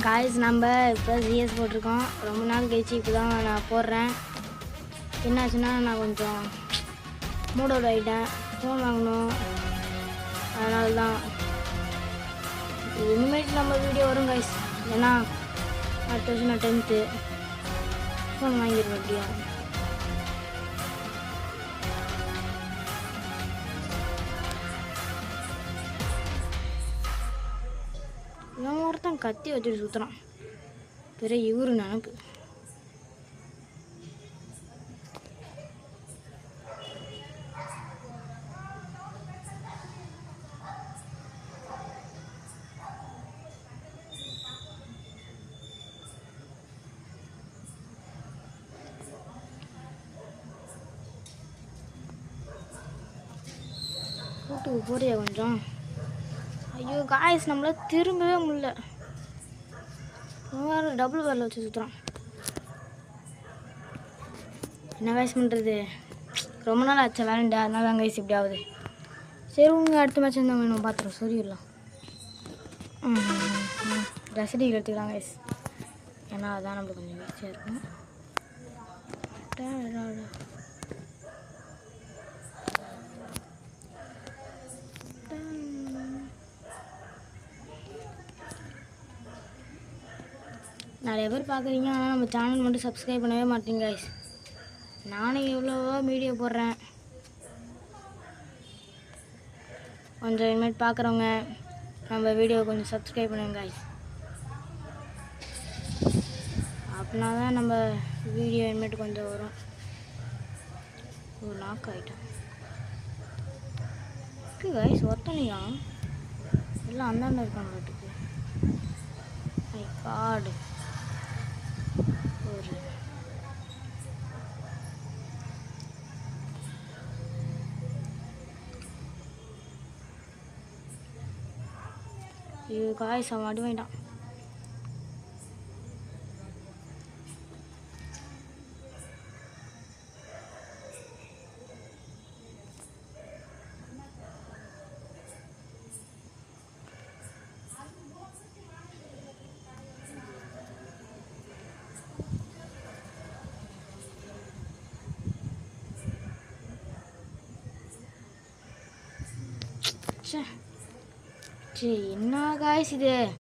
Guys நம்ம இப்போ CS போட்டிருக்கோம். ரொம்ப நாள் கழிச்சு இப்போ தான் நான் போடுறேன். என்னாச்சுன்னா நான் கொஞ்சம் மூடோட ஆகிட்டேன். ஃபோன் வாங்கணும், அதனால தான் இனிமேட்டு நம்ம வீடியோ வரும் காய்ஸ். ஏன்னா அடுத்த வருஷம் நான் 10th ஃபோன் வாங்கிடுவேன். எப்படியா இவன் ஒருத்தன் கத்தி வச்சுட்டு சுற்றுறான். பெரிய இவரு நினப்பு. கூட்டுக்கு போறியா கொஞ்சம்? ஐயோ காய்ஸ், நம்மள திரும்பவே முடியல. வேறு டபுள் பேரில் வச்சு சுற்றுறான். என்ன காய்ஸ் பண்ணுறது? ரொம்ப நாள் ஆச்சு வேலைண்டா, அதனால தான் காய்ஸ் இப்படி ஆகுது. சரி உங்கள் அடுத்த மேட்ச் இருந்தால் வேணும் பார்த்துருவோம், சொல்லிடலாம். ரசடிகள் எடுத்துக்கலாம் காய்ஸ், ஏன்னா அதான் நம்மளுக்கு கொஞ்சம் ஈஸியாக இருக்கும். நிறைய பேர் பார்க்குறீங்க, ஆனால் நம்ம சேனல் மட்டும் சப்ஸ்கிரைப் பண்ணவே மாட்டீங்க காய்ஸ். நானே எவ்வளோவோ வீடியோ போடுறேன். கொஞ்சம் இனிமேட் பார்க்குறவங்க நம்ம வீடியோ கொஞ்சம் சப்ஸ்கிரைப் பண்ணுங்க காய்ஸ். அப்படின்னா தான் நம்ம வீடியோ இனிமேட்டு கொஞ்சம் வரும். ஒரு நாக்கு ஆகிட்டேன் காய்ஸ். ஒருத்தனையா எல்லாம் அந்தாண்ட இருக்காங்க வீட்டுக்கு. மை காடு ஒரு ஐயோ காய்ஸ், அவன் அடி வாங்கிட்டான். சரி என்ன காய்ஸ் இது?